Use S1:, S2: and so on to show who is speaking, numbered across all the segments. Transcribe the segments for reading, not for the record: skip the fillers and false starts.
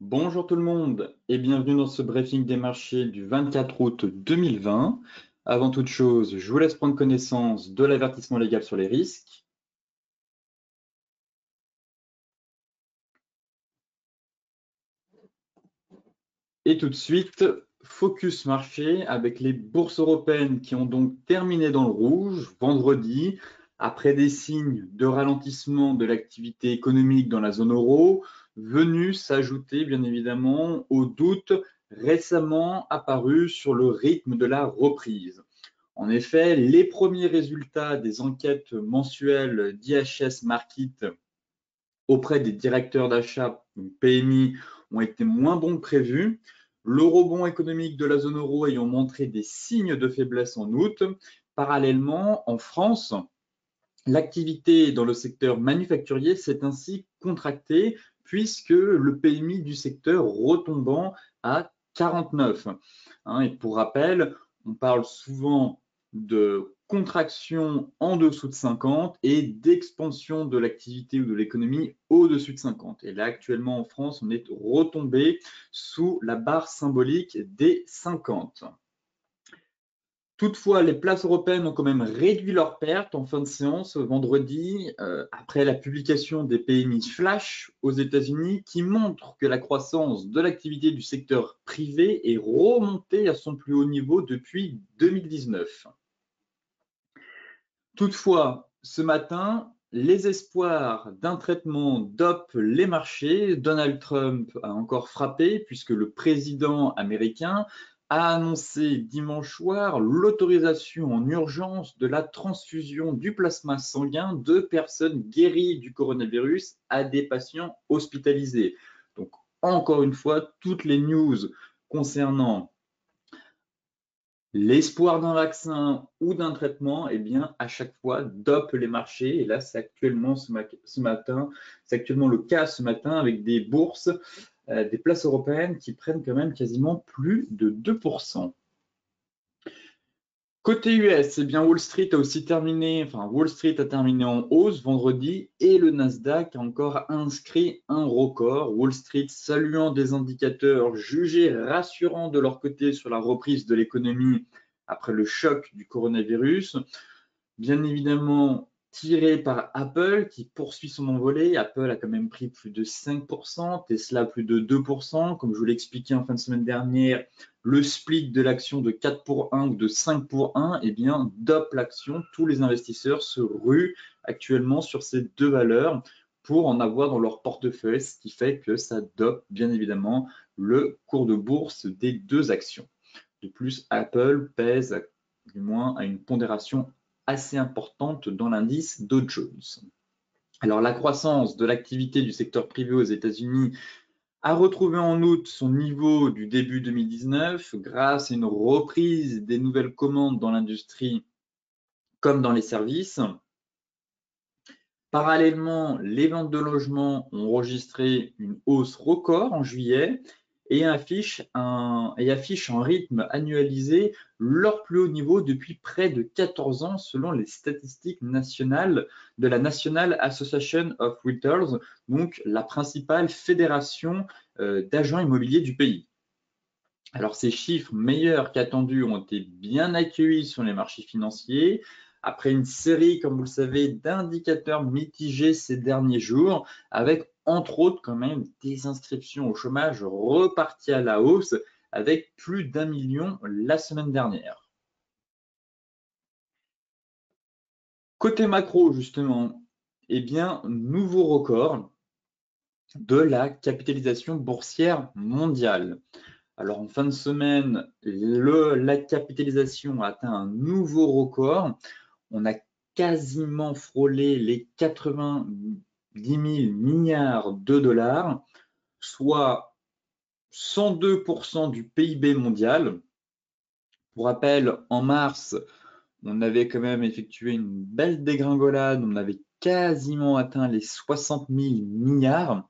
S1: Bonjour tout le monde et bienvenue dans ce briefing des marchés du 24 août 2020. Avant toute chose, je vous laisse prendre connaissance de l'avertissement légal sur les risques. Et tout de suite, focus marché avec les bourses européennes qui ont donc terminé dans le rouge vendredi après des signes de ralentissement de l'activité économique dans la zone euro, venus s'ajouter bien évidemment aux doutes récemment apparus sur le rythme de la reprise. En effet, les premiers résultats des enquêtes mensuelles d'IHS Markit auprès des directeurs d'achat PMI ont été moins bons que prévu. Le rebond économique de la zone euro ayant montré des signes de faiblesse en août. Parallèlement, en France, l'activité dans le secteur manufacturier s'est ainsi contractée puisque le PMI du secteur retombant à 49. Et pour rappel, on parle souvent de contraction en dessous de 50 et d'expansion de l'activité ou de l'économie au-dessus de 50. Et là, actuellement en France, on est retombé sous la barre symbolique des 50. Toutefois, les places européennes ont quand même réduit leurs pertes en fin de séance vendredi, après la publication des PMI flash aux États-Unis qui montrent que la croissance de l'activité du secteur privé est remontée à son plus haut niveau depuis 2019. Toutefois, ce matin, les espoirs d'un traitement dopent les marchés. Donald Trump a encore frappé puisque le président américain a annoncé dimanche soir l'autorisation en urgence de la transfusion du plasma sanguin de personnes guéries du coronavirus à des patients hospitalisés. Donc, encore une fois, toutes les news concernant l'espoir d'un vaccin ou d'un traitement, eh bien, à chaque fois, dope les marchés. Et là, c'est actuellement ce matin, c'est actuellement le cas ce matin avec des bourses, des places européennes qui prennent quand même quasiment plus de 2%. Côté US, eh bien Wall Street a aussi terminé, enfin Wall Street a terminé en hausse vendredi et le Nasdaq a encore inscrit un record. Wall Street saluant des indicateurs jugés rassurants de leur côté sur la reprise de l'économie après le choc du coronavirus. Bien évidemment, tiré par Apple qui poursuit son envolée. Apple a quand même pris plus de 5%, Tesla plus de 2%. Comme je vous l'ai expliqué en fin de semaine dernière, le split de l'action de 4 pour 1 ou de 5 pour 1, eh bien, dope l'action. Tous les investisseurs se ruent actuellement sur ces deux valeurs pour en avoir dans leur portefeuille, ce qui fait que ça dope bien évidemment le cours de bourse des deux actions. De plus, Apple pèse du moins à une pondération assez importante dans l'indice Dow Jones. Alors, la croissance de l'activité du secteur privé aux États-Unis a retrouvé en août son niveau du début 2019 grâce à une reprise des nouvelles commandes dans l'industrie comme dans les services. Parallèlement, les ventes de logements ont enregistré une hausse record en juillet et affichent un rythme annualisé leur plus haut niveau depuis près de 14 ans selon les statistiques nationales de la National Association of Realtors, donc la principale fédération d'agents immobiliers du pays. Alors, ces chiffres meilleurs qu'attendus ont été bien accueillis sur les marchés financiers. Après une série, comme vous le savez, d'indicateurs mitigés ces derniers jours, avec entre autres quand même des inscriptions au chômage reparties à la hausse, avec plus d'1 million la semaine dernière. Côté macro, justement, eh bien, nouveau record de la capitalisation boursière mondiale. Alors en fin de semaine, la capitalisation a atteint un nouveau record. On a quasiment frôlé les 90 000 milliards de dollars, soit 102% du PIB mondial. Pour rappel, en mars, on avait quand même effectué une belle dégringolade, on avait quasiment atteint les 60 000 milliards.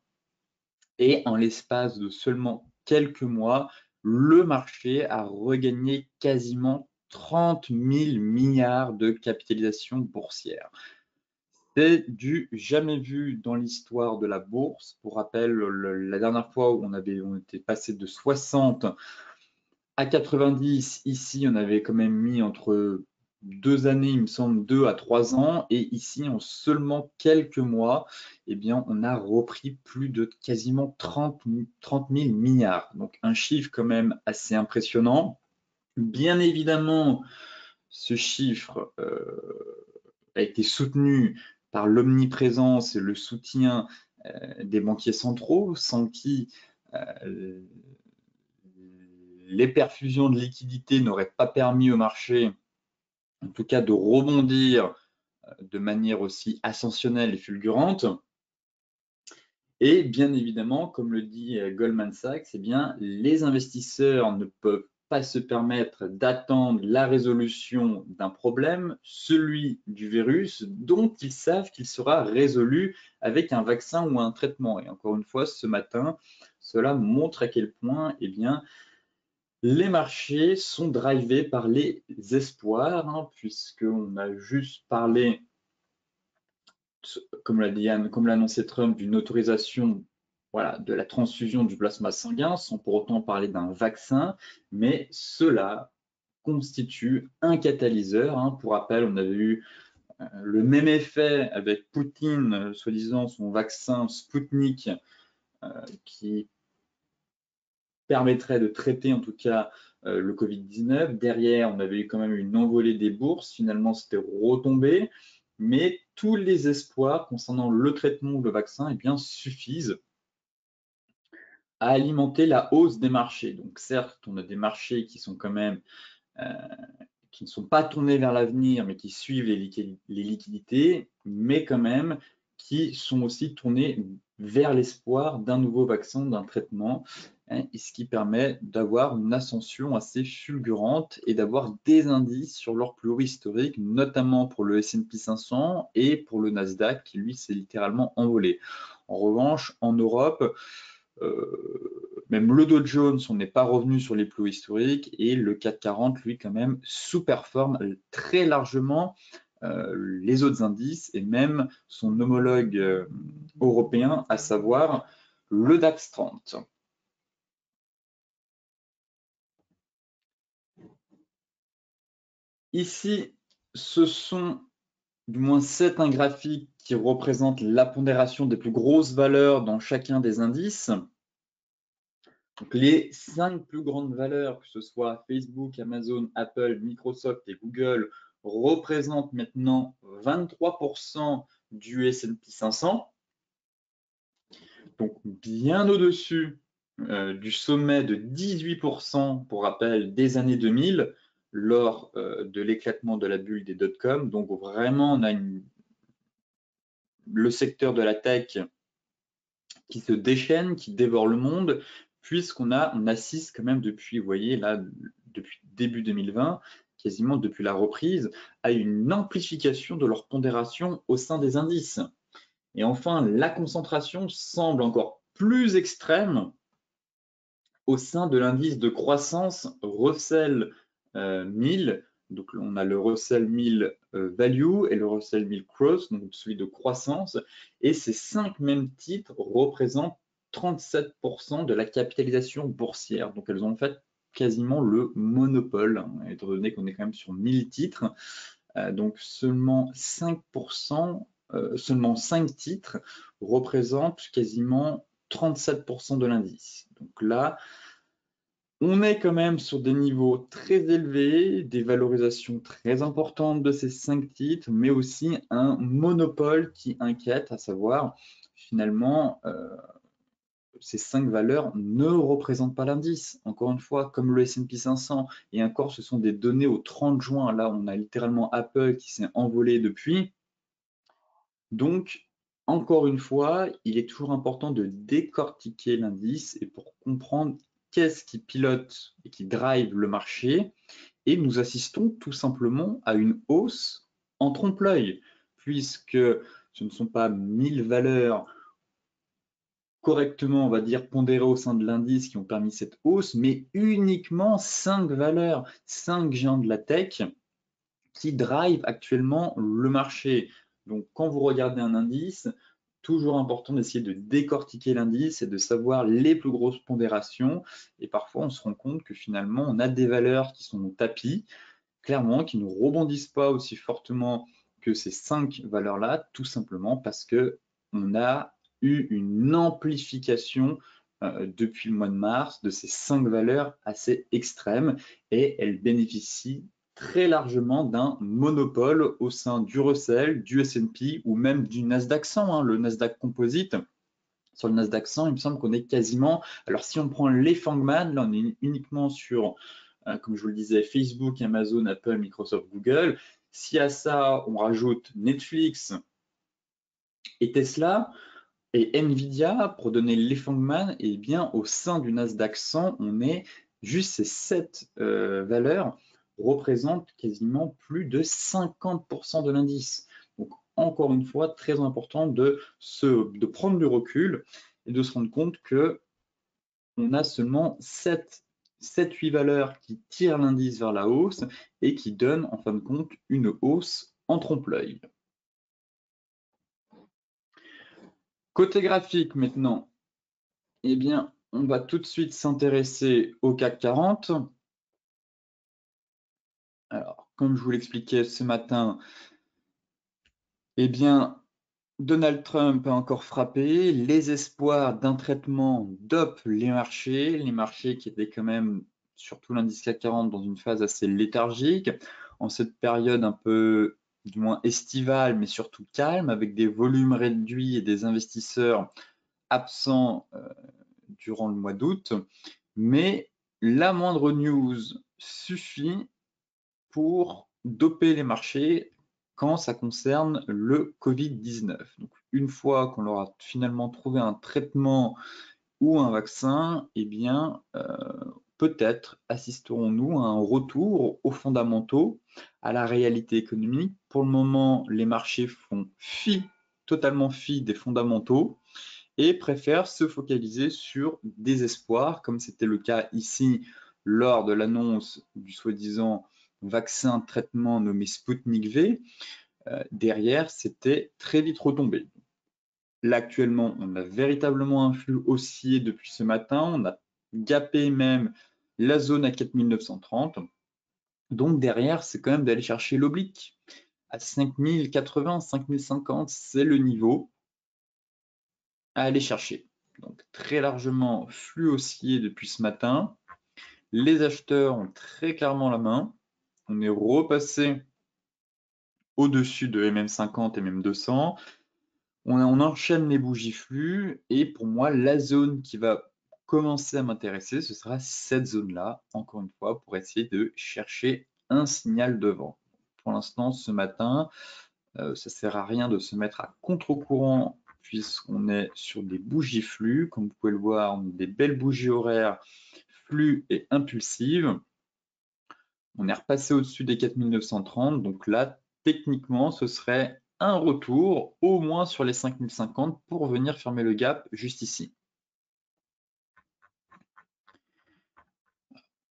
S1: Et en l'espace de seulement quelques mois, le marché a regagné quasiment 30 000 milliards de capitalisation boursière. C'est du jamais vu dans l'histoire de la bourse. Pour rappel, la dernière fois où on était passé de 60 à 90, ici on avait quand même mis entre 2 années, il me semble 2 à 3 ans, et ici en seulement quelques mois, eh bien on a repris plus de quasiment 30 000 milliards. Donc un chiffre quand même assez impressionnant. Bien évidemment, ce chiffre a été soutenu par l'omniprésence et le soutien des banquiers centraux, sans qui les perfusions de liquidités n'auraient pas permis au marché, en tout cas, de rebondir de manière aussi ascensionnelle et fulgurante. Et bien évidemment, comme le dit Goldman Sachs, eh bien, les investisseurs ne peuvent pas se permettre d'attendre la résolution d'un problème, celui du virus, dont ils savent qu'il sera résolu avec un vaccin ou un traitement. Et encore une fois, ce matin, cela montre à quel point eh bien, les marchés sont drivés par les espoirs, hein, puisqu'on a juste parlé, comme l'a dit Yann, comme l'a annoncé Trump, d'une autorisation voilà, de la transfusion du plasma sanguin, sans pour autant parler d'un vaccin, mais cela constitue un catalyseur. Hein. Pour rappel, on avait eu le même effet avec Poutine, soi-disant son vaccin Sputnik, qui permettrait de traiter en tout cas le Covid-19. Derrière, on avait eu quand même une envolée des bourses. Finalement, c'était retombé. Mais tous les espoirs concernant le traitement ou le vaccin eh bien, suffisent à alimenter la hausse des marchés. Donc certes, on a des marchés qui sont quand même qui ne sont pas tournés vers l'avenir, mais qui suivent les liquidités, mais quand même qui sont aussi tournés vers l'espoir d'un nouveau vaccin, d'un traitement, hein, et ce qui permet d'avoir une ascension assez fulgurante et d'avoir des indices sur leur plus haut historique, notamment pour le S&P 500 et pour le Nasdaq, qui lui s'est littéralement envolé. En revanche, en Europe, même le Dow Jones, on n'est pas revenu sur les plus hauts historiques et le CAC 40, lui, quand même, sous-performe très largement les autres indices et même son homologue européen, à savoir le DAX 30. Ici, ce sont du moins 7 graphiques qui représentent la pondération des plus grosses valeurs dans chacun des indices. Donc, les 5 plus grandes valeurs, que ce soit Facebook, Amazon, Apple, Microsoft et Google, représentent maintenant 23% du S&P 500, donc bien au-dessus du sommet de 18%, pour rappel, des années 2000, lors de l'éclatement de la bulle des dot-com. Donc vraiment, on a le secteur de la tech qui se déchaîne, qui dévore le monde, puisqu'on assiste quand même depuis, vous voyez là, depuis début 2020, quasiment depuis la reprise, à une amplification de leur pondération au sein des indices. Et enfin, la concentration semble encore plus extrême au sein de l'indice de croissance Russell 1000. Donc on a le Russell 1000 Value et le Russell 1000 Growth, donc celui de croissance. Et ces 5 mêmes titres représentent 37% de la capitalisation boursière. Donc elles ont en fait quasiment le monopole, hein, étant donné qu'on est quand même sur 1000 titres. Donc seulement 5%, seulement 5 titres représentent quasiment 37% de l'indice. Donc là, on est quand même sur des niveaux très élevés, des valorisations très importantes de ces 5 titres, mais aussi un monopole qui inquiète, à savoir finalement ces 5 valeurs ne représentent pas l'indice. Encore une fois, comme le S&P 500, et encore ce sont des données au 30 juin, là on a littéralement Apple qui s'est envolé depuis. Donc, encore une fois, il est toujours important de décortiquer l'indice et pour comprendre qu'est-ce qui pilote et qui drive le marché. Et nous assistons tout simplement à une hausse en trompe-l'œil, puisque ce ne sont pas 1000 valeurs correctement, on va dire, pondérées au sein de l'indice qui ont permis cette hausse, mais uniquement 5 valeurs, 5 géants de la tech qui drive actuellement le marché. Donc, quand vous regardez un indice, toujours important d'essayer de décortiquer l'indice et de savoir les plus grosses pondérations. Et parfois, on se rend compte que finalement, on a des valeurs qui sont au tapis, clairement, qui ne rebondissent pas aussi fortement que ces 5 valeurs-là, tout simplement parce qu'on a eu une amplification depuis le mois de mars de ces 5 valeurs assez extrêmes et elles bénéficient très largement d'un monopole au sein du Russell, du S&P ou même du Nasdaq 100, hein, le Nasdaq Composite. Sur le Nasdaq 100, il me semble qu'on est quasiment, alors si on prend les Fangman, là on est uniquement sur, comme je vous le disais, Facebook, Amazon, Apple, Microsoft, Google. Si à ça on rajoute Netflix et Tesla et Nvidia, pour donner les Fangman, eh bien au sein du Nasdaq 100, on est juste ces 7 valeurs représentent quasiment plus de 50% de l'indice. Donc encore une fois, très important de prendre du recul et de se rendre compte que on a seulement 7-8 valeurs qui tirent l'indice vers la hausse et qui donnent en fin de compte une hausse en trompe-l'œil. Côté graphique maintenant, eh bien, on va tout de suite s'intéresser au CAC 40. Alors, comme je vous l'expliquais ce matin, eh bien, Donald Trump a encore frappé. Les espoirs d'un traitement dopent les marchés qui étaient quand même, surtout l'indice CAC 40, dans une phase assez léthargique, en cette période un peu, du moins estivale, mais surtout calme, avec des volumes réduits et des investisseurs absents durant le mois d'août. Mais la moindre news suffit pour doper les marchés quand ça concerne le Covid-19. Donc, une fois qu'on aura finalement trouvé un traitement ou un vaccin, eh bien, peut-être assisterons-nous à un retour aux fondamentaux, à la réalité économique. Pour le moment, les marchés font totalement fi des fondamentaux et préfèrent se focaliser sur des espoirs, comme c'était le cas ici lors de l'annonce du soi-disant vaccin traitement nommé Sputnik V. Derrière, c'était très vite retombé. Là, actuellement, on a véritablement un flux haussier depuis ce matin. On a gapé même la zone à 4930. Donc derrière, c'est quand même d'aller chercher l'oblique. À 5080, 5050, c'est le niveau à aller chercher. Donc très largement flux haussier depuis ce matin. Les acheteurs ont très clairement la main. On est repassé au-dessus de MM50 et MM200. On enchaîne les bougies flux et pour moi, la zone qui va commencer à m'intéresser, ce sera cette zone-là, encore une fois, pour essayer de chercher un signal de vent. Pour l'instant, ce matin, ça ne sert à rien de se mettre à contre-courant puisqu'on est sur des bougies flux. Comme vous pouvez le voir, on a des belles bougies horaires flux et impulsives. On est repassé au-dessus des 4930, donc là, techniquement, ce serait un retour, au moins sur les 5050, pour venir fermer le gap juste ici.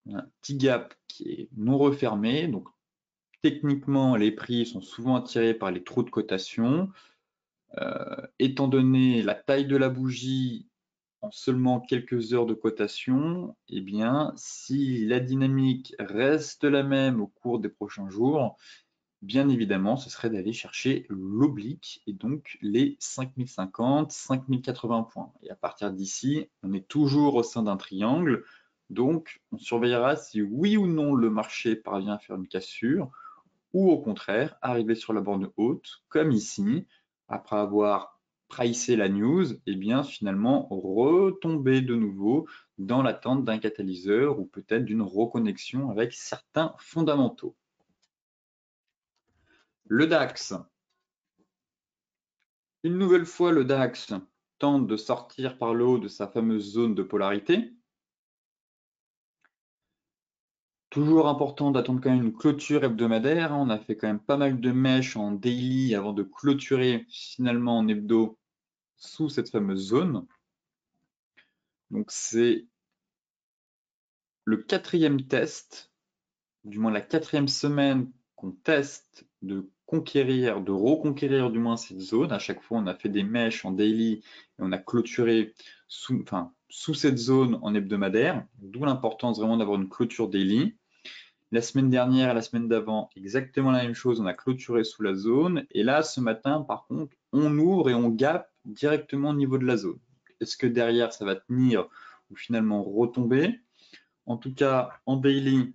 S1: On a un petit gap qui est non refermé, donc techniquement, les prix sont souvent attirés par les trous de cotation. Étant donné la taille de la bougie en seulement quelques heures de cotation, eh bien, si la dynamique reste la même au cours des prochains jours, bien évidemment, ce serait d'aller chercher l'oblique et donc les 5050, 5080 points. Et à partir d'ici, on est toujours au sein d'un triangle. Donc, on surveillera si oui ou non le marché parvient à faire une cassure ou au contraire, arriver sur la borne haute, comme ici, après avoir pricé la news, et bien finalement retomber de nouveau dans l'attente d'un catalyseur ou peut-être d'une reconnexion avec certains fondamentaux. Le DAX. Une nouvelle fois, le DAX tente de sortir par le haut de sa fameuse zone de polarité. Toujours important d'attendre quand même une clôture hebdomadaire. On a fait quand même pas mal de mèches en daily avant de clôturer finalement en hebdo sous cette fameuse zone. Donc c'est le quatrième test, du moins la quatrième semaine qu'on teste de conquérir, de reconquérir du moins cette zone. À chaque fois, on a fait des mèches en daily et on a clôturé sous cette zone en hebdomadaire, d'où l'importance vraiment d'avoir une clôture daily. La semaine dernière et la semaine d'avant, exactement la même chose, on a clôturé sous la zone. Et là, ce matin, par contre, on ouvre et on gap directement au niveau de la zone. Est-ce que derrière, ça va tenir ou finalement retomber? En tout cas, en daily,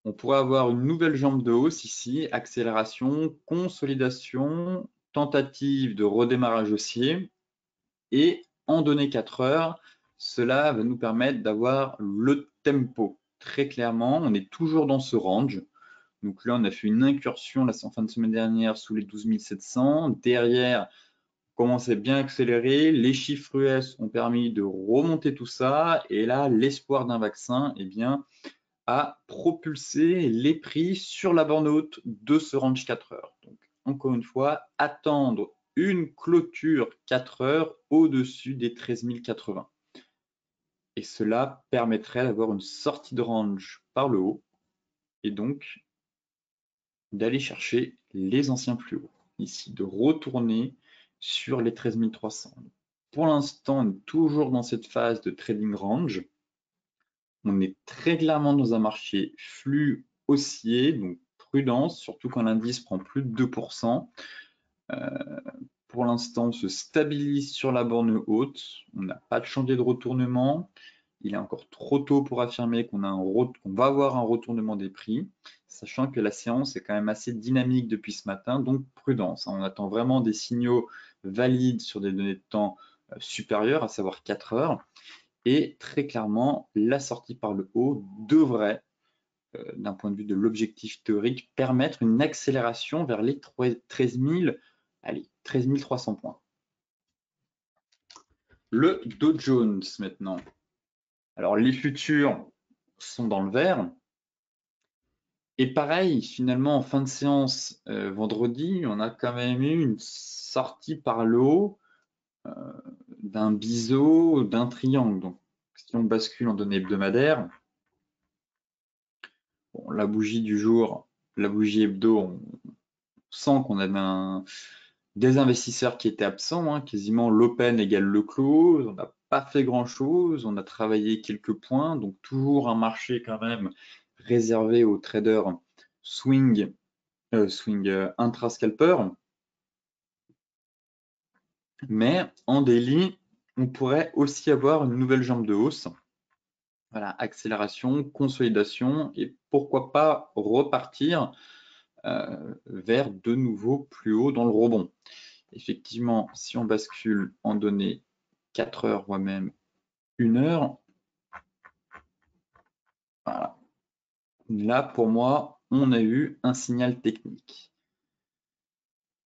S1: on pourrait avoir une nouvelle jambe de hausse ici, accélération, consolidation, tentative de redémarrage haussier. Et en données 4 heures, cela va nous permettre d'avoir le tempo. Très clairement, on est toujours dans ce range. Donc là, on a fait une incursion la fin de semaine dernière sous les 12 700. Derrière, on commence à bien accélérer. Les chiffres US ont permis de remonter tout ça. Et là, l'espoir d'un vaccin, eh bien, a propulsé les prix sur la borne haute de ce range 4 heures. Donc, encore une fois, attendre une clôture 4 heures au-dessus des 13 080. Et cela permettrait d'avoir une sortie de range par le haut et donc d'aller chercher les anciens plus hauts. Ici, de retourner sur les 13 300. Pour l'instant, on est toujours dans cette phase de trading range. On est très clairement dans un marché flux haussier, donc prudence, surtout quand l'indice prend plus de 2%. Pour l'instant, on se stabilise sur la borne haute. On n'a pas changé de retournement. Il est encore trop tôt pour affirmer qu'on va avoir un retournement des prix, sachant que la séance est quand même assez dynamique depuis ce matin, donc prudence. On attend vraiment des signaux valides sur des données de temps supérieures, à savoir 4 heures. Et très clairement, la sortie par le haut devrait, d'un point de vue de l'objectif théorique, permettre une accélération vers les 13 300 points. Le Dow Jones maintenant. Alors les futurs sont dans le vert. Et pareil, finalement, en fin de séance vendredi, on a quand même eu une sortie par le haut d'un biseau, d'un triangle. Donc, si on bascule en données hebdomadaires, bon, la bougie du jour, la bougie hebdo, on sent qu'on avait des investisseurs qui étaient absents, hein, quasiment l'open égale le close, on n'a pas fait grand-chose, on a travaillé quelques points, donc toujours un marché quand même réservé aux traders swing intra-scalper. Mais en daily, on pourrait aussi avoir une nouvelle jambe de hausse. Voilà, accélération, consolidation et pourquoi pas repartir vers de nouveaux plus hauts dans le rebond. Effectivement, si on bascule en données 4 heures, voire même 1 heure, voilà. Là, pour moi, on a eu un signal technique.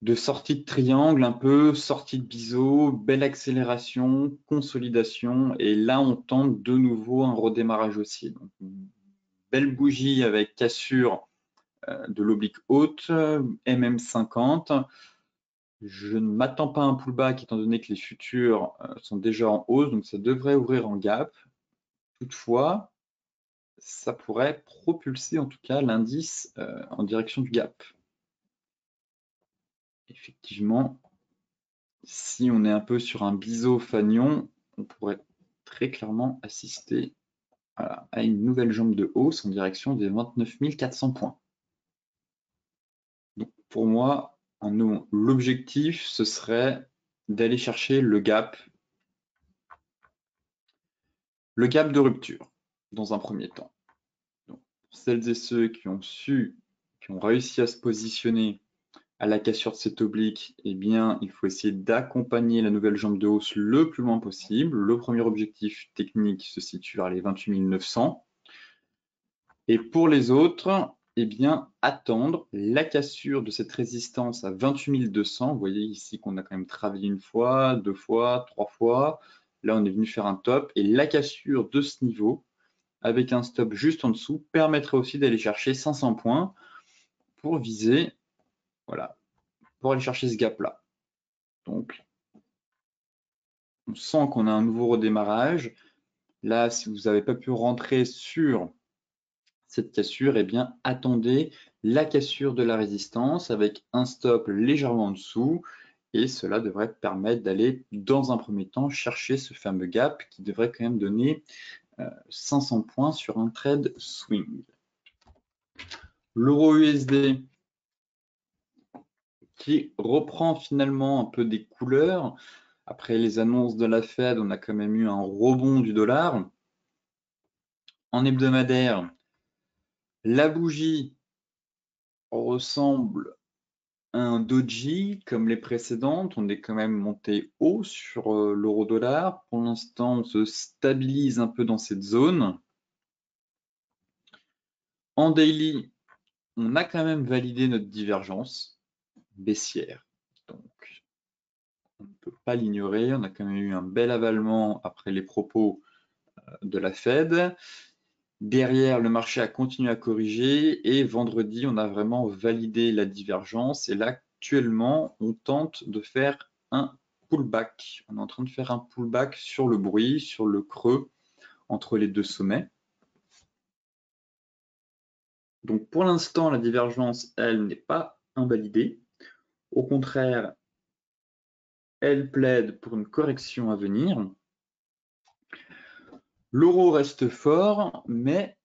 S1: De sortie de triangle, un peu, sortie de biseau, belle accélération, consolidation, et là on tente de nouveau un redémarrage haussier. Donc, belle bougie avec cassure de l'oblique haute, MM50. Je ne m'attends pas à un pullback étant donné que les futurs sont déjà en hausse, donc ça devrait ouvrir en gap. Toutefois, ça pourrait propulser en tout cas l'indice en direction du gap. Effectivement, si on est un peu sur un biseau fanion, on pourrait très clairement assister à une nouvelle jambe de hausse en direction des 29 400 points. Donc pour moi, l'objectif, ce serait d'aller chercher le gap de rupture dans un premier temps. Donc, pour celles et ceux qui ont réussi à se positionner à la cassure de cet oblique, eh bien, il faut essayer d'accompagner la nouvelle jambe de hausse le plus loin possible. Le premier objectif technique se situe vers les 28 900. Et pour les autres, eh bien, attendre la cassure de cette résistance à 28 200. Vous voyez ici qu'on a quand même travaillé une fois, 2 fois, 3 fois. Là, on est venu faire un top. Et la cassure de ce niveau, avec un stop juste en dessous, permettrait aussi d'aller chercher 500 points pour viser, voilà, pour aller chercher ce gap-là. Donc, on sent qu'on a un nouveau redémarrage. Là, si vous n'avez pas pu rentrer sur cette cassure, eh bien, attendez la cassure de la résistance avec un stop légèrement en dessous et cela devrait permettre d'aller, dans un premier temps, chercher ce fameux gap qui devrait quand même donner 500 points sur un trade swing. L'euro USD qui reprend finalement un peu des couleurs. Après les annonces de la Fed, on a quand même eu un rebond du dollar. En hebdomadaire, la bougie ressemble à un doji comme les précédentes. On est quand même monté haut sur l'euro-dollar. Pour l'instant, on se stabilise un peu dans cette zone. En daily, on a quand même validé notre divergence baissière. Donc, on ne peut pas l'ignorer. On a quand même eu un bel avalement après les propos de la Fed. Derrière, le marché a continué à corriger et vendredi, on a vraiment validé la divergence. Et là, actuellement, on tente de faire un pullback. On est en train de faire un pullback sur le bruit, sur le creux entre les deux sommets. Donc pour l'instant, la divergence, elle, n'est pas invalidée. Au contraire, elle plaide pour une correction à venir. L'euro reste fort, mais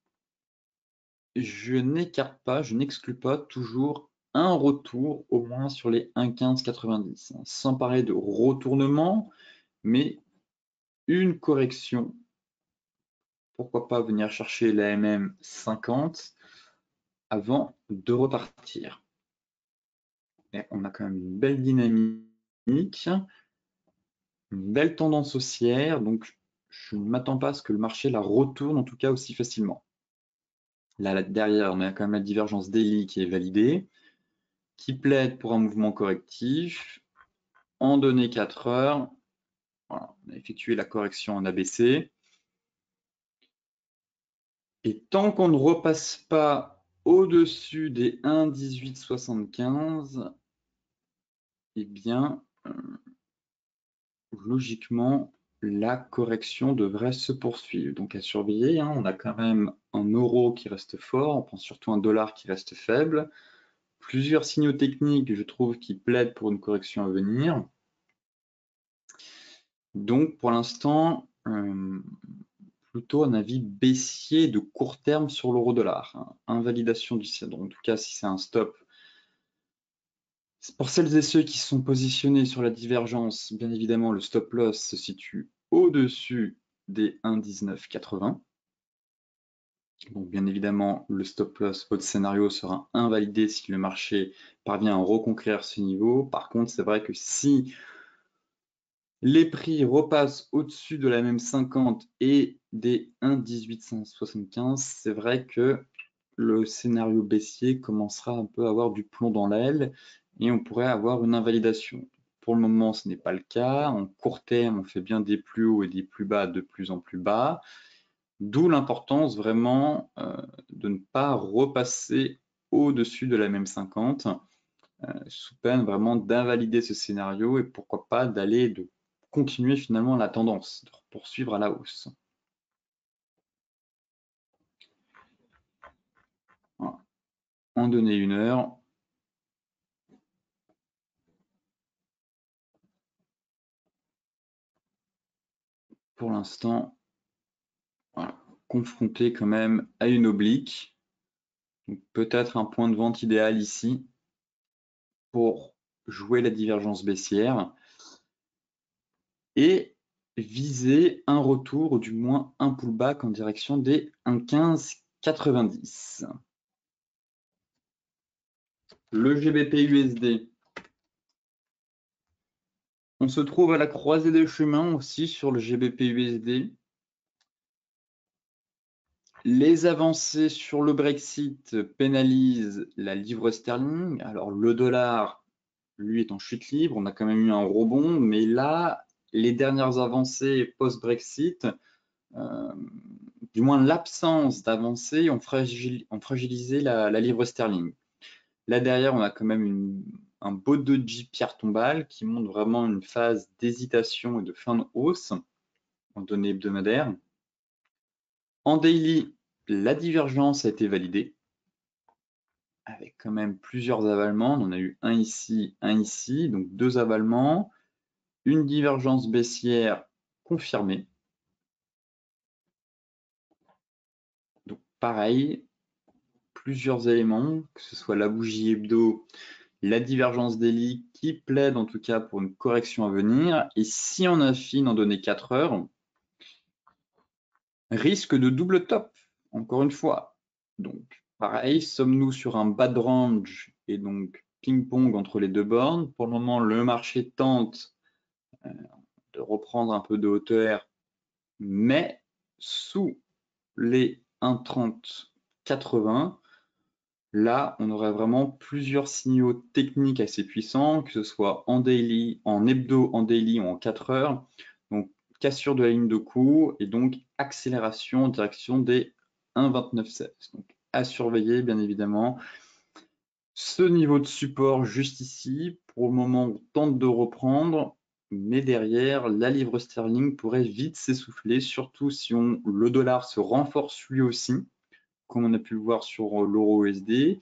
S1: je n'écarte pas, je n'exclus pas toujours un retour au moins sur les 1,1590, sans parler de retournement, mais une correction. Pourquoi pas venir chercher la MM50 avant de repartir. Et on a quand même une belle dynamique, une belle tendance haussière, donc je ne m'attends pas à ce que le marché la retourne en tout cas aussi facilement. Là derrière, on a quand même la divergence daily qui est validée, qui plaide pour un mouvement correctif. En données 4 heures, voilà, on a effectué la correction en ABC. Et tant qu'on ne repasse pas au-dessus des 1,1875, eh bien, logiquement, la correction devrait se poursuivre. Donc à surveiller, hein, on a quand même un euro qui reste fort, on pense surtout un dollar qui reste faible. Plusieurs signaux techniques, je trouve, qui plaident pour une correction à venir. Donc pour l'instant, plutôt un avis baissier de court terme sur l'euro-dollar. Hein. Invalidation du CEDR. En tout cas, si c'est un stop. Pour celles et ceux qui sont positionnés sur la divergence, bien évidemment, le stop loss se situe au-dessus des 1,1980. Donc, bien évidemment, le stop loss, votre scénario sera invalidé si le marché parvient à reconquérir ce niveau. Par contre, c'est vrai que si les prix repassent au-dessus de la même 50 et des 1,1875, c'est vrai que le scénario baissier commencera un peu à avoir du plomb dans l'aile et on pourrait avoir une invalidation. Pour le moment, ce n'est pas le cas. En court terme, on fait bien des plus hauts et des plus bas de plus en plus bas. D'où l'importance vraiment de ne pas repasser au-dessus de la même 50, sous peine vraiment d'invalider ce scénario et pourquoi pas de continuer finalement la tendance, de poursuivre à la hausse. Voilà. En données 1 heure. Pour l'instant, voilà, confronté quand même à une oblique. Peut-être un point de vente idéal ici pour jouer la divergence baissière et viser un retour ou du moins un pullback en direction des 1,1590. Le GBP USD. On se trouve à la croisée des chemins aussi sur le GBP USD. Les avancées sur le Brexit pénalisent la livre sterling. Alors le dollar, lui, est en chute libre. On a quand même eu un rebond, mais là, les dernières avancées post-Brexit, du moins l'absence d'avancées, ont fragilisé la livre sterling. Là derrière, on a quand même un beau doji pierre tombale qui montre vraiment une phase d'hésitation et de fin de hausse en données hebdomadaires. En daily, la divergence a été validée, avec quand même plusieurs avalements. On en a eu un ici, donc 2 avalements, une divergence baissière confirmée. Donc pareil, plusieurs éléments, que ce soit la bougie hebdo, la divergence daily qui plaide en tout cas pour une correction à venir. Et si on affine en données 4 heures, risque de double top, encore une fois. Donc pareil, sommes-nous sur un bad range et donc ping-pong entre les deux bornes. Pour le moment, le marché tente de reprendre un peu de hauteur, mais sous les 1,3080, là, on aurait vraiment plusieurs signaux techniques assez puissants, que ce soit en daily, en hebdo, en daily ou en 4 heures. Donc, cassure de la ligne de coup et donc accélération en direction des 1,2916. Donc, à surveiller, bien évidemment. Ce niveau de support juste ici, pour le moment, on tente de reprendre, mais derrière, la livre sterling pourrait vite s'essouffler, surtout si le dollar se renforce lui aussi, comme on a pu le voir sur l'euro USD.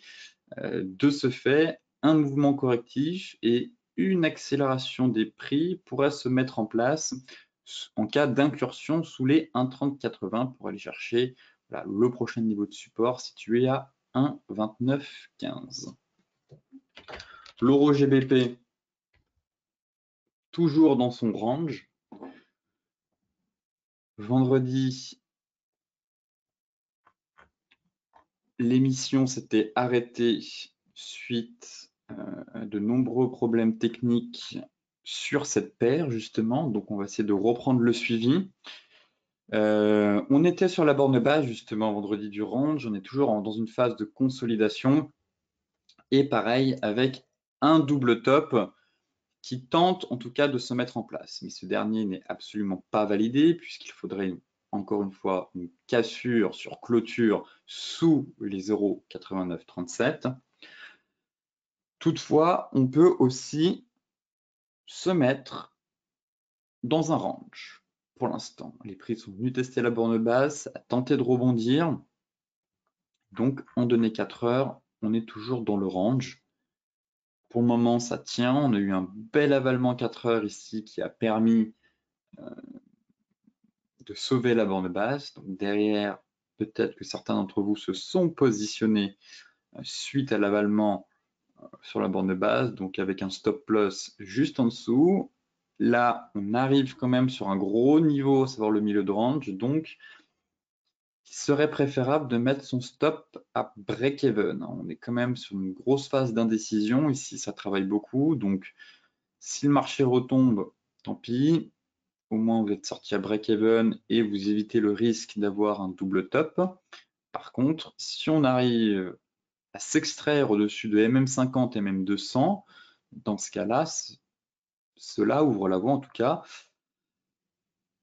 S1: De ce fait, un mouvement correctif et une accélération des prix pourrait se mettre en place en cas d'incursion sous les 1,3080 pour aller chercher le prochain niveau de support situé à 1,2915. L'euro GBP, toujours dans son range. Vendredi, l'émission s'était arrêtée suite à de nombreux problèmes techniques sur cette paire, justement. Donc, on va essayer de reprendre le suivi. On était sur la borne basse, justement, vendredi du range. On est toujours dans une phase de consolidation. Et pareil, avec un double top qui tente en tout cas de se mettre en place. Mais ce dernier n'est absolument pas validé puisqu'il faudrait encore une fois une cassure sur clôture sous les 0,8937. Toutefois, on peut aussi se mettre dans un range. Pour l'instant, les prix sont venus tester la borne basse, à tenter de rebondir. Donc, en données 4 heures, on est toujours dans le range. Pour le moment, ça tient. On a eu un bel avalement 4 heures ici qui a permis de sauver la borne basse. Donc derrière, peut-être que certains d'entre vous se sont positionnés suite à l'avalement sur la borne basse, donc avec un stop loss juste en dessous. Là, on arrive quand même sur un gros niveau, à savoir le milieu de range, donc il serait préférable de mettre son stop à break-even. On est quand même sur une grosse phase d'indécision. Ici, ça travaille beaucoup. Donc, si le marché retombe, tant pis. Au moins, vous êtes sorti à break-even et vous évitez le risque d'avoir un double top. Par contre, si on arrive à s'extraire au-dessus de MM50 et MM200, dans ce cas-là, cela ouvre la voie en tout cas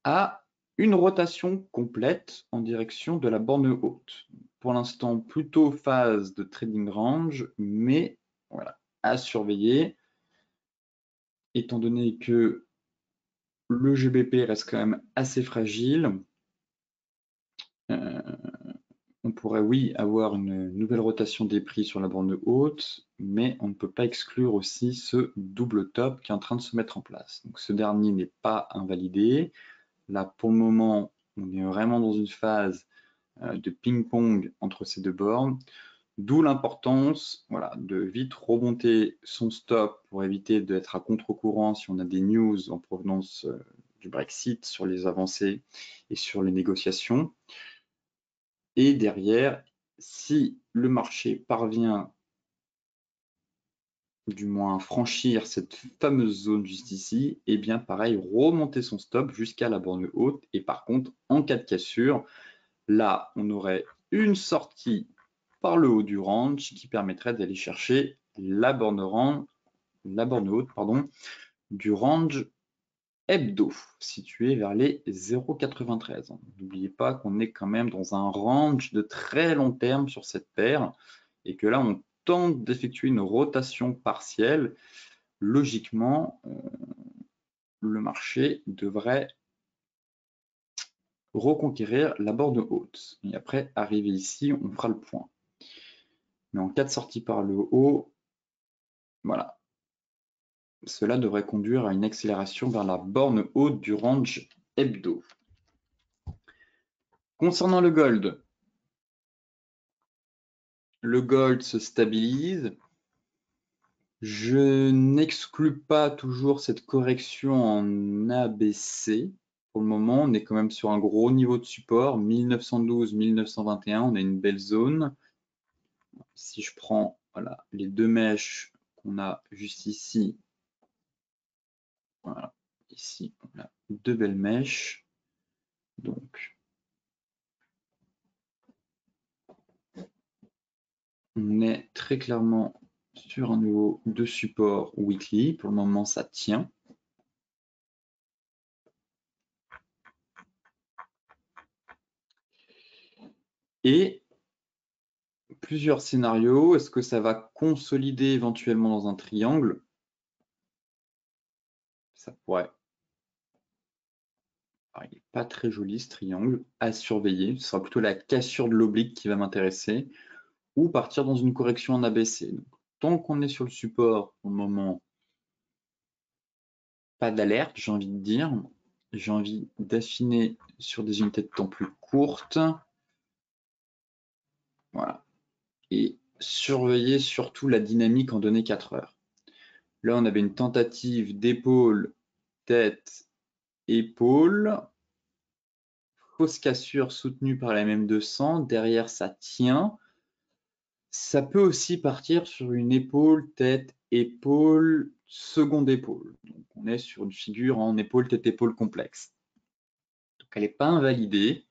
S1: à une rotation complète en direction de la borne haute. Pour l'instant, plutôt phase de trading range, mais voilà, à surveiller, étant donné que le GBP reste quand même assez fragile. On pourrait, oui, avoir une nouvelle rotation des prix sur la borne haute, mais on ne peut pas exclure aussi ce double top qui est en train de se mettre en place. Donc ce dernier n'est pas invalidé. Là, pour le moment, on est vraiment dans une phase de ping-pong entre ces deux bornes, d'où l'importance de vite remonter son stop pour éviter d'être à contre-courant si on a des news en provenance du Brexit sur les avancées et sur les négociations. Et derrière, si le marché parvient du moins à franchir cette fameuse zone juste ici, et bien pareil, remonter son stop jusqu'à la borne haute. Et par contre, en cas de cassure, là, on aurait une sortie par le haut du range qui permettrait d'aller chercher la borne haute du range hebdo, situé vers les 0,93. N'oubliez pas qu'on est quand même dans un range de très long terme sur cette paire et que là, on tente d'effectuer une rotation partielle. Logiquement, le marché devrait reconquérir la borne haute. Et après, arriver ici, on fera le point. Mais en cas de sortie par le haut, voilà. Cela devrait conduire à une accélération vers la borne haute du range hebdo. Concernant le gold se stabilise. Je n'exclus pas toujours cette correction en ABC. Pour le moment, on est quand même sur un gros niveau de support, 1912-1921, on a une belle zone. Si je prends voilà, les deux mèches qu'on a juste ici, voilà, ici on a deux belles mèches. Donc, on est très clairement sur un niveau de support weekly. Pour le moment, ça tient. Et plusieurs scénarios. Est-ce que ça va consolider éventuellement dans un triangle? Ça pourrait. Alors, il n'est pas très joli ce triangle, à surveiller. Ce sera plutôt la cassure de l'oblique qui va m'intéresser, ou partir dans une correction en ABC. Donc, tant qu'on est sur le support, au moment, pas d'alerte, j'ai envie de dire. J'ai envie d'affiner sur des unités de temps plus courtes. Voilà. Et surveiller surtout la dynamique en données 4 heures. Là, on avait une tentative d'épaule, tête, épaule. Fausse cassure soutenue par la MM200. Derrière, ça tient. Ça peut aussi partir sur une épaule, tête, épaule, seconde épaule. Donc, on est sur une figure en épaule, tête, épaule complexe. Donc, elle n'est pas invalidée.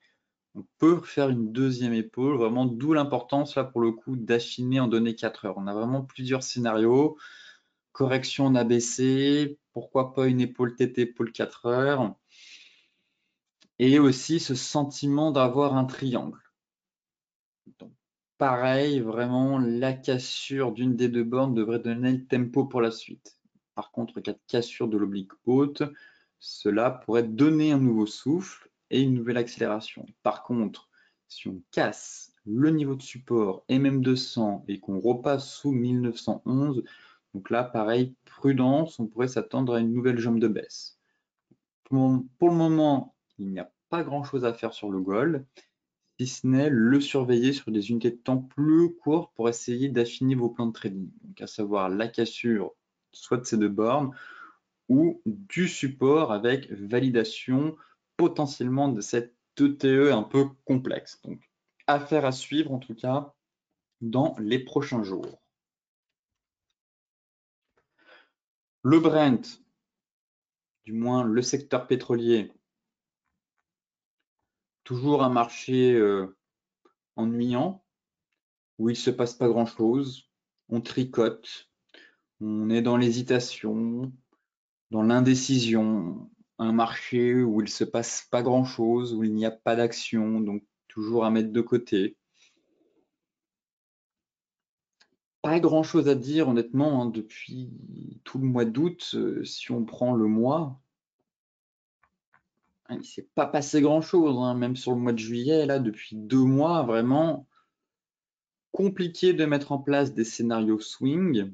S1: On peut faire une deuxième épaule, vraiment, d'où l'importance, là, pour le coup, d'affiner en données 4 heures. On a vraiment plusieurs scénarios. Correction en ABC, pourquoi pas une épaule, tête, épaule 4 heures. Et aussi ce sentiment d'avoir un triangle. Donc, pareil, vraiment, la cassure d'une des deux bornes devrait donner le tempo pour la suite. Par contre, en cas de cassure de l'oblique haute, cela pourrait donner un nouveau souffle et une nouvelle accélération. Par contre, si on casse le niveau de support MM200 et qu'on repasse sous 1911, donc là, pareil, prudence, on pourrait s'attendre à une nouvelle jambe de baisse. Pour le moment, il n'y a pas grand-chose à faire sur le gold, si ce n'est le surveiller sur des unités de temps plus courtes pour essayer d'affiner vos plans de trading. Donc, à savoir la cassure soit de ces deux bornes ou du support avec validation potentiellement de cette ETE un peu complexe. Donc, affaire à suivre en tout cas dans les prochains jours. Le Brent, du moins le secteur pétrolier, toujours un marché ennuyant, où il ne se passe pas grand-chose. On tricote, on est dans l'hésitation, dans l'indécision, un marché où il ne se passe pas grand-chose, où il n'y a pas d'action, donc toujours à mettre de côté. Pas grand-chose à dire, honnêtement, hein, depuis tout le mois d'août, si on prend le mois, il ne s'est pas passé grand-chose, hein, même sur le mois de juillet, là, depuis 2 mois, vraiment compliqué de mettre en place des scénarios swing,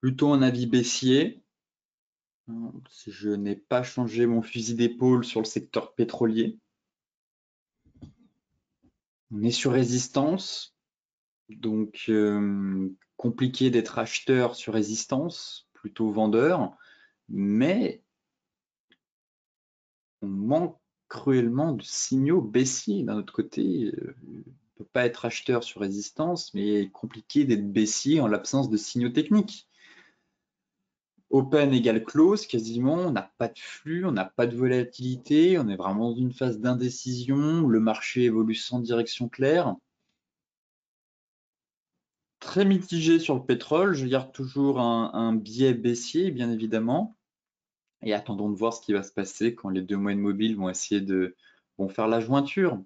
S1: plutôt un avis baissier. Je n'ai pas changé mon fusil d'épaule sur le secteur pétrolier. On est sur résistance, donc compliqué d'être acheteur sur résistance, plutôt vendeur, mais on manque cruellement de signaux baissiers d'un autre côté. On ne peut pas être acheteur sur résistance, mais compliqué d'être baissier en l'absence de signaux techniques. Open égale close quasiment, on n'a pas de flux, on n'a pas de volatilité, on est vraiment dans une phase d'indécision, le marché évolue sans direction claire. Très mitigé sur le pétrole, je garde toujours un biais baissier bien évidemment, et attendons de voir ce qui va se passer quand les deux moyennes mobiles vont essayer vont faire la jointure.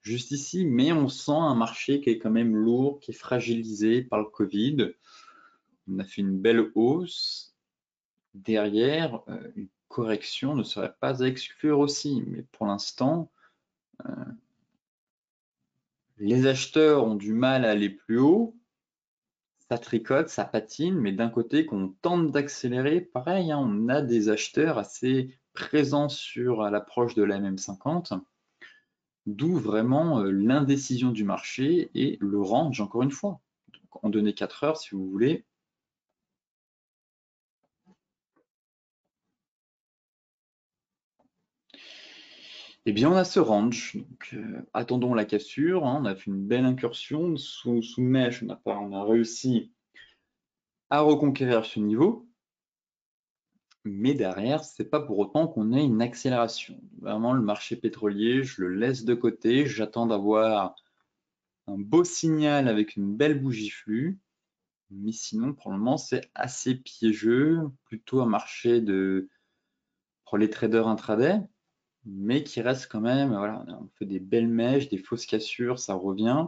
S1: Juste ici, mais on sent un marché qui est quand même lourd, qui est fragilisé par le Covid. On a fait une belle hausse. Derrière, une correction ne serait pas à exclure aussi. Mais pour l'instant, les acheteurs ont du mal à aller plus haut. Ça tricote, ça patine, mais d'un côté, qu'on tente d'accélérer, pareil, hein, on a des acheteurs assez présents à l'approche de la MM50, d'où vraiment l'indécision du marché et le range, encore une fois. Donc, en données 4 heures, si vous voulez. Eh bien, on a ce range. Donc, attendons la cassure. Hein, on a fait une belle incursion sous mèche. On a réussi à reconquérir ce niveau. Mais derrière, c'est pas pour autant qu'on ait une accélération. Vraiment, le marché pétrolier, je le laisse de côté. J'attends d'avoir un beau signal avec une belle bougie flux. Mais sinon, pour le moment, c'est assez piégeux. Plutôt un marché pour les traders intraday, mais qui reste quand même, voilà, on fait des belles mèches, des fausses cassures, ça revient.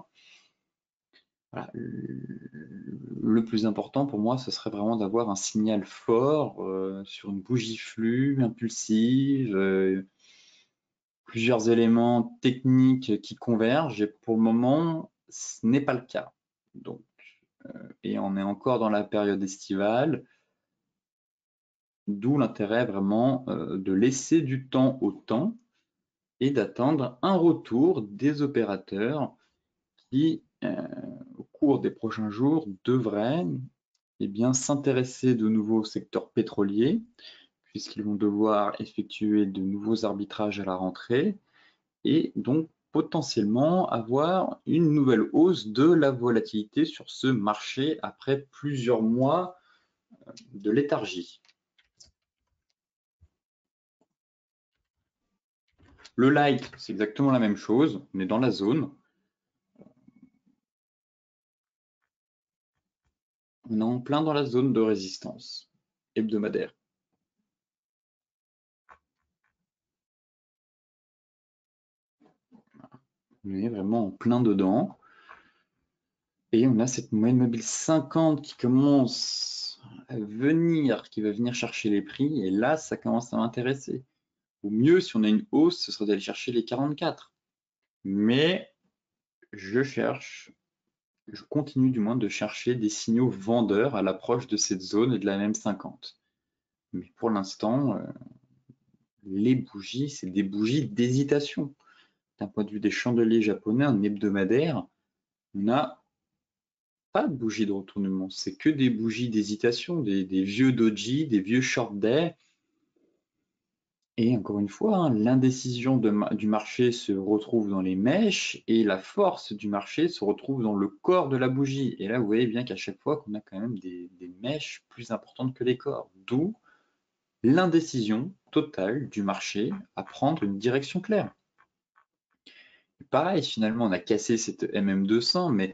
S1: Voilà. Le plus important pour moi, ce serait vraiment d'avoir un signal fort sur une bougie flux impulsive, plusieurs éléments techniques qui convergent, et pour le moment, ce n'est pas le cas. Donc, et on est encore dans la période estivale, d'où l'intérêt vraiment de laisser du temps au temps et d'attendre un retour des opérateurs qui, au cours des prochains jours, devraient s'intéresser de nouveau au secteur pétrolier, puisqu'ils vont devoir effectuer de nouveaux arbitrages à la rentrée, et donc potentiellement avoir une nouvelle hausse de la volatilité sur ce marché après plusieurs mois de léthargie. Le light, c'est exactement la même chose, on est dans la zone. On est en plein dans la zone de résistance hebdomadaire. On est vraiment en plein dedans. Et on a cette moyenne mobile 50 qui commence à venir, qui va venir chercher les prix. Et là, ça commence à m'intéresser. Au mieux, si on a une hausse, ce serait d'aller chercher les 44. Mais je continue du moins de chercher des signaux vendeurs à l'approche de cette zone et de la même 50. Mais pour l'instant, les bougies, c'est des bougies d'hésitation. D'un point de vue des chandeliers japonais, en hebdomadaire, on n'a pas de bougies de retournement, c'est que des bougies d'hésitation, des vieux doji, des vieux short day. Et encore une fois, hein, l'indécision du marché se retrouve dans les mèches et la force du marché se retrouve dans le corps de la bougie. Et là, vous voyez bien qu'à chaque fois qu'on a quand même des mèches plus importantes que les corps, d'où l'indécision totale du marché à prendre une direction claire. Pareil, finalement, on a cassé cette MM200, mais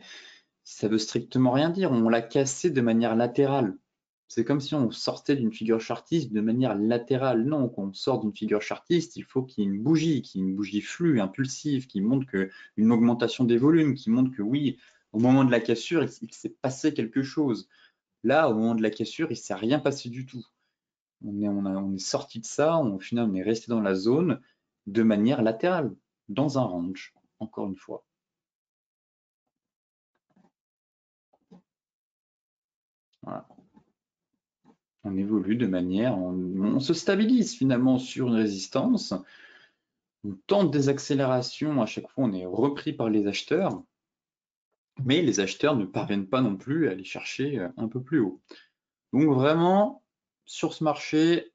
S1: ça veut strictement rien dire. On l'a cassé de manière latérale. C'est comme si on sortait d'une figure chartiste de manière latérale. Non, quand on sort d'une figure chartiste, il faut qu'il y ait une bougie flux, impulsive, qui montre une augmentation des volumes, qui montre que oui, au moment de la cassure, il s'est passé quelque chose. Là, au moment de la cassure, il ne s'est rien passé du tout. On est sorti de ça, au final, on est resté dans la zone de manière latérale, dans un range, encore une fois. Voilà. On évolue de manière, on se stabilise finalement sur une résistance, on tente des accélérations, à chaque fois on est repris par les acheteurs, mais les acheteurs ne parviennent pas non plus à aller chercher un peu plus haut. Donc vraiment, sur ce marché,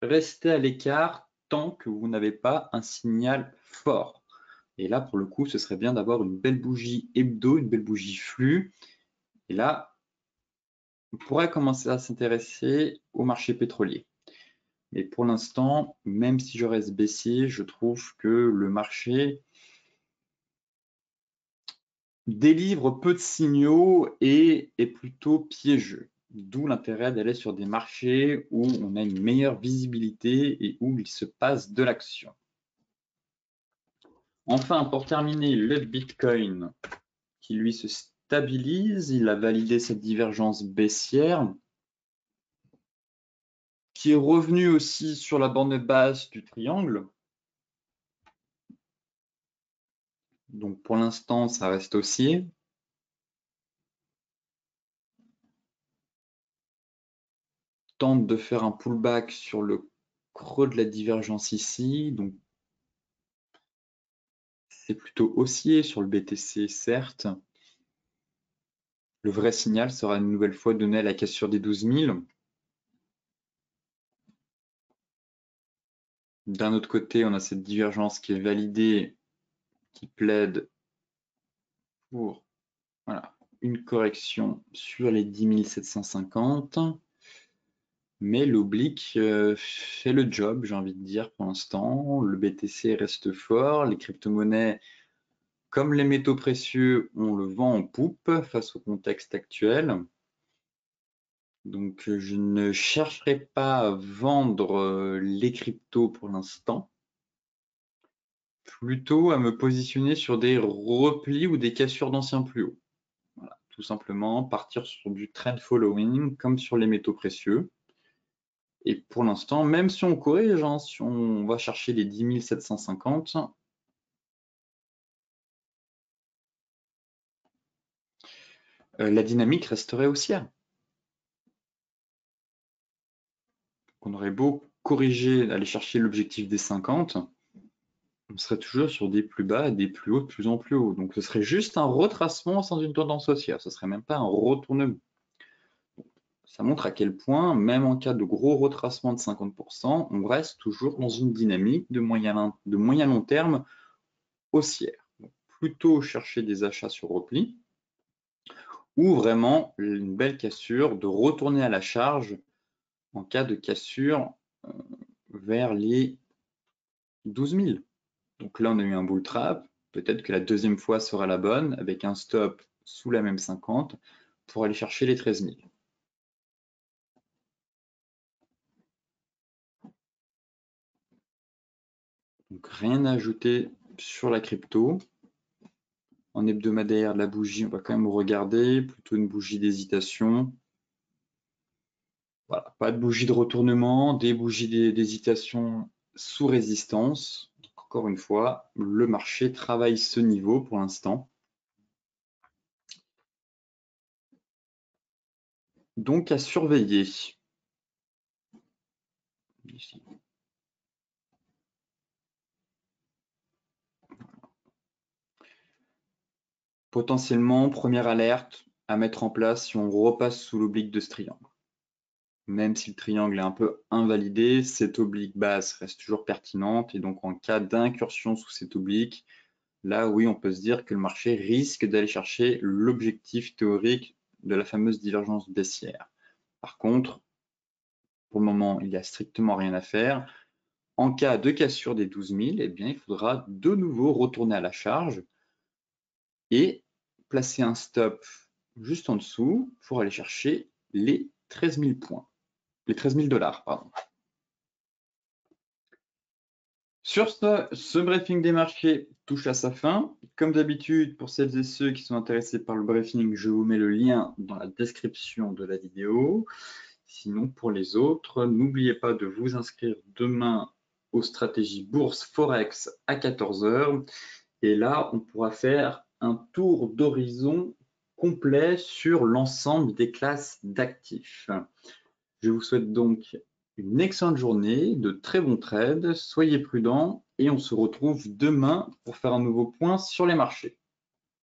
S1: restez à l'écart tant que vous n'avez pas un signal fort. Et là, pour le coup, ce serait bien d'avoir une belle bougie hebdo, une belle bougie flux. Et là, on pourrait commencer à s'intéresser au marché pétrolier. Mais pour l'instant, même si je reste baissier, je trouve que le marché délivre peu de signaux et est plutôt piégeux. D'où l'intérêt d'aller sur des marchés où on a une meilleure visibilité et où il se passe de l'action. Enfin, pour terminer, le Bitcoin qui lui se stabilise, il a validé cette divergence baissière qui est revenu aussi sur la bande basse du triangle. Donc pour l'instant, ça reste haussier. Tente de faire un pullback sur le creux de la divergence ici. Donc c'est plutôt haussier sur le BTC, certes. Le vrai signal sera une nouvelle fois donné à la cassure des 12 000. D'un autre côté, on a cette divergence qui est validée, qui plaide pour une correction sur les 10 750. Mais l'oblique fait le job, j'ai envie de dire, pour l'instant. Le BTC reste fort. Les crypto-monnaies, comme les métaux précieux, on le vent en poupe face au contexte actuel. Donc, je ne chercherai pas à vendre les cryptos pour l'instant. Plutôt à me positionner sur des replis ou des cassures d'anciens plus hauts. Voilà, tout simplement, partir sur du trend following comme sur les métaux précieux. Et pour l'instant, même si on corrige, hein, si on va chercher les 10 750, la dynamique resterait haussière. On aurait beau corriger, aller chercher l'objectif des 50, on serait toujours sur des plus bas et des plus hauts de plus en plus haut. Donc ce serait juste un retracement sans une tendance haussière, ce serait même pas un retournement. Ça montre à quel point, même en cas de gros retracement de 50%, on reste toujours dans une dynamique de moyen long terme haussière. Donc, plutôt chercher des achats sur repli, ou vraiment une belle cassure, de retourner à la charge en cas de cassure vers les 12 000. Donc là, on a eu un bull trap. Peut-être que la deuxième fois sera la bonne, avec un stop sous la même 50 pour aller chercher les 13 000. Donc rien à ajouter sur la crypto. En hebdomadaire, la bougie, on va quand même regarder, plutôt une bougie d'hésitation. Voilà, pas de bougie de retournement, des bougies d'hésitation sous résistance. Encore une fois, le marché travaille ce niveau pour l'instant. Donc à surveiller. Ici. Potentiellement, première alerte à mettre en place si on repasse sous l'oblique de ce triangle. Même si le triangle est un peu invalidé, cette oblique basse reste toujours pertinente et donc en cas d'incursion sous cette oblique, là oui, on peut se dire que le marché risque d'aller chercher l'objectif théorique de la fameuse divergence baissière. Par contre, pour le moment, il n'y a strictement rien à faire. En cas de cassure des 12 000, eh bien, il faudra de nouveau retourner à la charge et placer un stop juste en dessous pour aller chercher les 13 000 points. Les 13 000 $, pardon. Sur ce briefing des marchés touche à sa fin. Comme d'habitude, pour celles et ceux qui sont intéressés par le briefing, je vous mets le lien dans la description de la vidéo. Sinon, pour les autres, n'oubliez pas de vous inscrire demain aux stratégies bourse Forex à 14 h. Et là, on pourra faire un tour d'horizon complet sur l'ensemble des classes d'actifs. Je vous souhaite donc une excellente journée, de très bons trades, soyez prudents et on se retrouve demain pour faire un nouveau point sur les marchés.